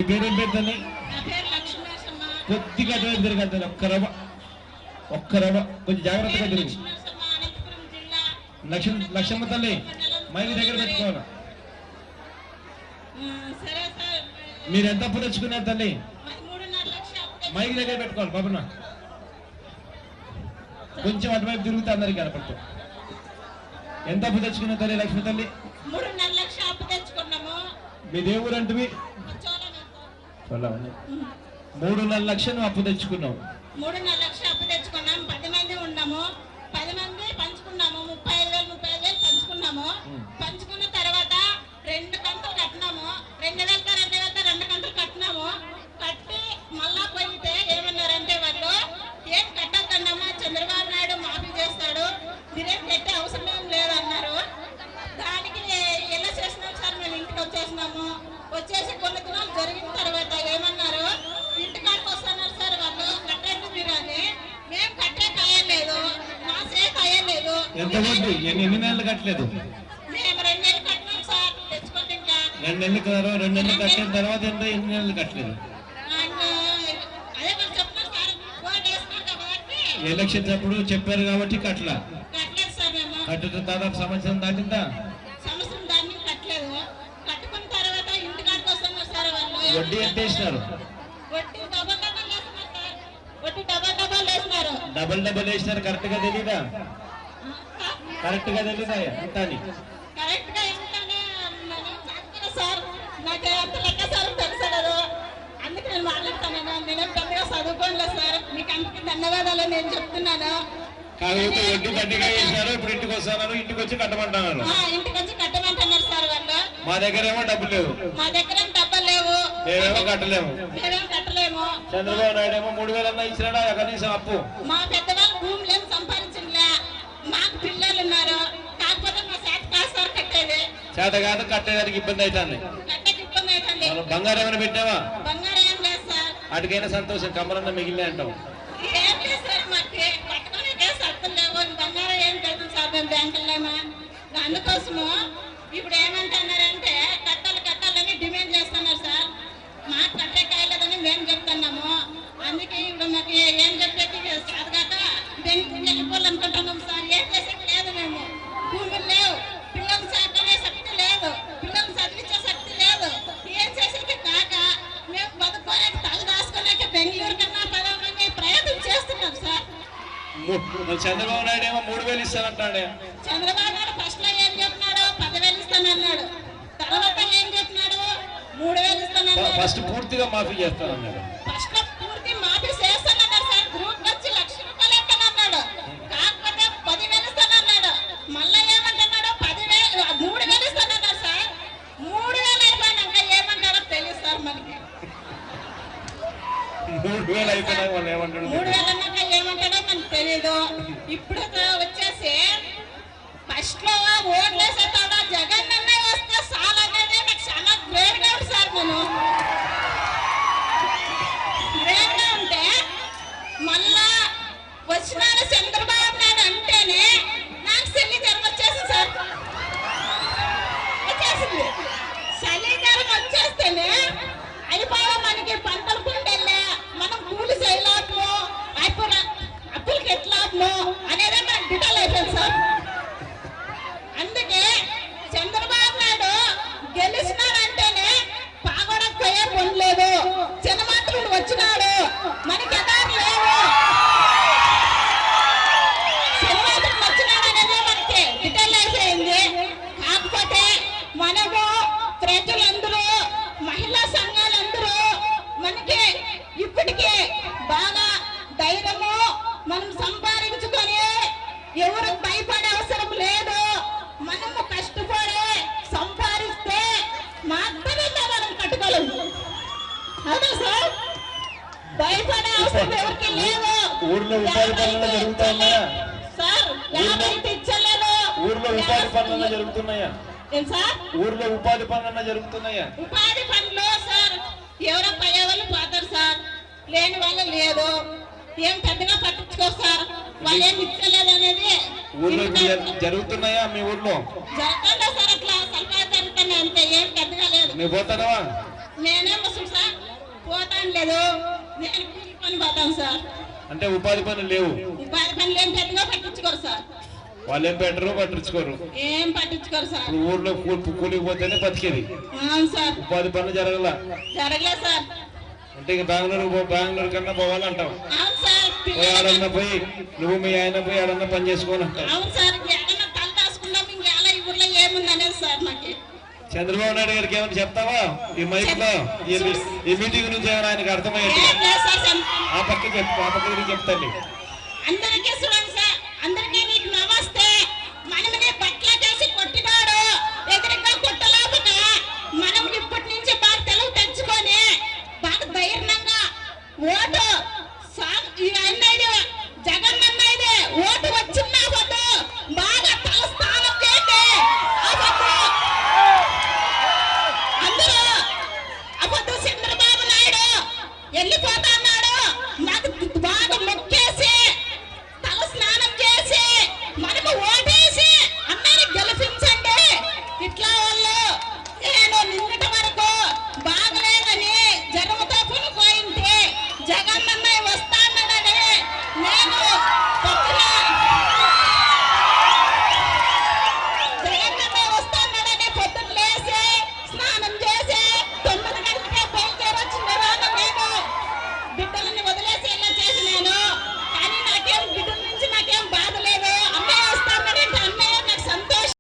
పేరేం పేరు తల్లి? కొద్దిగా అటువైపు తిరగదు తల్లి, ఒక్క రవ కొంచెం జాగ్రత్తగా తిరుగు. లక్ష్మమ్మ తల్లి మైకి దగ్గర పెట్టుకోవాలి. మీరు ఎంత అప్పు తెచ్చుకున్నారు తల్లి? మైకి దగ్గర పెట్టుకోవాలి బాబున్న. కొంచెం అటువైపు తిరుగుతా అందరికి కనపడుతూ. ఎంత అప్పు తెచ్చుకున్నారు తల్లి లక్ష్మి తల్లి? 3.5 లక్షలు అప్పు తెచ్చుకున్నాము. మీ దేవుడు అంటువి 3.5 లక్షలు అప్పు తెచ్చుకున్నావు. 3.5 లక్షలు అప్పు తెచ్చుకున్నాం. 10 మంది ఉన్నాము. 10 మంది పంచుకున్నాము. 35,000 పంచుకున్నాము. పంచుకున్న తర్వాత 2 కంతులు కట్టినాము. 2 కంతులు కట్టినాము. కట్టి మళ్ళా పోయితే ఏమన్నారంటే వాళ్ళు, ఏం కట్టద్దన్నామా, చంద్రబాబు నాయుడు మాఫీ చేస్తాడు, మీరేం కట్టే అవసరం ఏం లేదన్నారు. దానికి ఎలా చేసినాం సార్, మేము ఇంటికి వచ్చేసినాము. వచ్చేసి కొన్ని దినాలు జరిగిన తర్వాత ఏమన్నారు, ఇంటికాడికి వస్తున్నారు సార్ వాళ్ళు, కట్టండి మీరు అని. మేము కట్టే కాయలేదు, మా సేఫ్ అయ్యలేదు. ఎన్ని నెలలు కట్టలేదు? మేము 2 నెలలు కట్టినాం సార్. తెచ్చుకోండి ఇంకా 2 నెలలు కట్టిన తర్వాత ఎన్ని నెలలు కట్టలేదు? అదే వాళ్ళు చెప్తున్నారు సార్, ఓటు వేస్తున్నారు కాబట్టి. ఎలక్షన్స్ అప్పుడు చెప్పారు కాబట్టి కట్టలేదు సార్. మేము కట్టిన దాదాపు సంవత్సరం దాటిందా? సంవత్సరం దాన్ని కట్టలేదు. కట్టుకున్న తర్వాత ఇంటికాడికి వస్తున్నారు సార్ వాళ్ళు. వడ్డీ ఎంత వేసినారు? వడ్డీ డబల్ వేస్తున్నారు సార్. వడ్డీ డబల్ వేసినారు. డబల్ వేసినారు. కరెక్ట్ గా తెలీదా? కరెక్ట్ గా తెలీదా ఎంత అని? కరెక్ట్ గా ఎంతనే సార్, నాకు ఎంత లెక్క సార్ తెలుసలేదు. అందుకే నేను మాట్లాడతాను. నేనేం పెద్దగా చదువుకోలేదు సార్. మీకు అందుకే ధన్యవాదాలు నేను చెప్తున్నాను. కాకపోతే వడ్డీ దండిగా వేసినారు. ఇప్పుడు ఇంటికి వస్తున్నారు, ఇంటికి వచ్చి కట్టమంటున్నారు. ఇంటికి వచ్చి కట్టమంటున్నారు సార్ వాళ్ళు. మా దగ్గర ఏమో డబ్బులు లేవు. మా దగ్గర డబ్బులు లేవు. మేమేమో కట్టలేము. చంద్రబాబు నాయుడు ఏమో 3,000 ఇచ్చినాడా కనీసం అప్పు. మా పెద్దవాళ్ళు భూములు ఏం సంపాదించలే. మాకు పిల్లలు ఉన్నారు. కాకపోతే మా చేత కాదు సార్ కట్టేది. చేత కాదు, కట్టేదానికి ఇబ్బంది అవుతుంది. కట్టేకి ఇబ్బంది అవుతుంది. బంగారం ఏమైనా పెట్టావా? బంగారం ఏం లేదు సార్. అటుకైనా సంతోషం, కమ్మలన్నా మిగిలిన అంటాం. ఏం లేదు సార్, మాకు పట్టుకునే సత్తులు లేవు. బంగారం ఏం లేదు సార్, మేము బ్యాంకుల్లోమా. అందుకోసము ఇప్పుడు ఏమంటున్నారంటే కట్టాలని డిమాండ్ చేస్తున్నారు సార్. మాకు కట్టే కాయలేదని మేము చెప్తున్నాము. అందుకే ఇప్పుడు మాకు ఏం చెప్పేది కాక బెంగళూరు వెళ్ళిపోవాలనుకుంటున్నాం సార్. ఏం చేసేది లేదు. మేము భూములు లేవు, పిల్లలు చదువుకునే శక్తి లేదు, పిల్లలు చదివించే శక్తి లేదు. ఏం చేసేది కాక మేము బతుకోలేక తల దాచుకోలేక బెంగళూరు కన్నా పదమని ప్రయత్నం చేస్తున్నాం సార్. చంద్రబాబు నాయుడు ఏమో 3,000 ఇస్తానంటాడే. చంద్రబాబు నాయుడు ఫస్ట్ లో ఏం చెప్పినాడు, 10,000 ఇస్తానన్నాడు. తర్వాత ఏం చెప్పినాడు, 3,000 ఇస్తానన్నాడు. ఫస్ట్ పూర్తిగా మాఫీ చేస్తానన్నాడు. ఫస్ట్ లో పూర్తి మాఫీ చేస్తానన్నాడు సార్. గ్రూప్ వచ్చి 1,00,000 రూపాయలు ఇస్తానన్నాడు. కాకపోతే 10,000 ఇస్తానన్నాడు. మళ్ళా ఏమంటున్నాడు, 3,000 ఇస్తానన్నాడు సార్. 3,000 అయిపోయినాక ఏమంటారో తెలియదు సార్ మనకి. 3,000 అయిపోయినాక వాళ్ళు ఏమంటాడు, 3,000 అన్నాక ఏమంటాడో మనకు తెలీదు. ఇప్పుడు వచ్చేసి ఫస్ట్ లో ఓట్లు వేసేస్తాడ జగన్ అన్నయ్య వస్తే సాల్ అనేది నాకు చాలా గ్రేట్ గా ఉంది సార్. నేను గ్రేట్ గా ఉంటే మళ్ళా వచ్చినాడు చంద్రబాబు నాయుడు అంటేనే నాకు చలి జ్వరం వచ్చేసింది సార్. వచ్చేసింది చలి జ్వరం వచ్చేస్తేనే అయిపోయా. మనకి పంటలు కుండెళ్ళే మనం కూలి చేయలేము, అప్పులకి ఎట్లాము అనేదే మనకు డిటైల్ అయిపోయింది సార్. అందుకే చంద్రబాబు నాయుడు గెలిచినాడంటేనే పాగొడకు పోయే పని లేదు. చిన్నమాత్రుడు వచ్చినాడు, మనకి ఎదారు లేవు. చిన్నమాత్రుడు వచ్చినాడు అనేది మనకి డిటైల్ అయిపోయింది. కాకపోతే మనము ప్రజలందరూ, మహిళా సంఘాలందరూ మనకి ఇప్పటికే బాగా ధైర్యము మనం సంపాదించుకొని ఎవరు భయపడే అవసరం లేదు. మనము కష్టపడి సంపాదిస్తే మాత్రమే మనం కట్టుకోలేము. అవునా సార్? భయపడే అవసరం ఎవరికి లేదు. ఊర్లో ఉపాధి పనులు జరుగుతున్నాయా సార్? 50 ఇచ్చలేదు. ఊర్లో ఉపాధి పనులు జరుగుతున్నాయా? ఏం సార్? ఊర్లో ఉపాధి పనులు జరుగుతున్నాయా? ఉపాధి పనులు సార్ ఎవరో పయ్యే వాళ్ళు పోతారు సార్, లేని వాళ్ళు లేదు. ఏం పెద్దగా పట్టించుకో సార్. వాళ్ళు ఏం ఇచ్చలేదు అనేది ఊర్లో జరుగుతున్నాయా? మీ ఊర్లో జరుగుతుందా సార్? అట్లా సర్కారు జరుగుతున్నాయి అంతే, ఏం పెద్దగా లేదు. నువ్వు పోతానవా? నేనే వస్తుంది సార్. లేదు, నేను కూలి పని పోతాను సార్. అంటే ఉపాధి పనులు లేవు, ఉపాధి పనులు ఏం పెద్దగా పట్టించుకోరు సార్. వాళ్ళు ఏం పెట్టరు, పట్టించుకోరు. ఏం పట్టించుకోరు సార్. ఇప్పుడు ఊర్లో కూలికి పోతేనే బతికేది, అవును సార్. ఉపాధి పనులు జరగల. జరగలేదు సార్. అంటే ఇక బెంగళూరు కన్నా పోవాలంటావు. అవును సార్. పోయి ఆడన్నా పోయి నువ్వు మీ ఆయన పోయి ఆడన్నా పని చేసుకోని అంటావు. అవును సార్. ఏదన్నా తల దాచుకుందాం, ఇంకేలా ఈ ఊర్లో ఏముంది అనేది సార్ మాకు. చంద్రబాబు నాయుడు గారికి ఏమైనా చెప్తావా ఈ మైక్ లో? ఈ మీటింగ్ నుంచి ఏమైనా ఆయనకు అర్థమయ్యేది? ఏం లేదు సార్. ఆ పక్క చెప్తాండి. అందరికీ చూడండి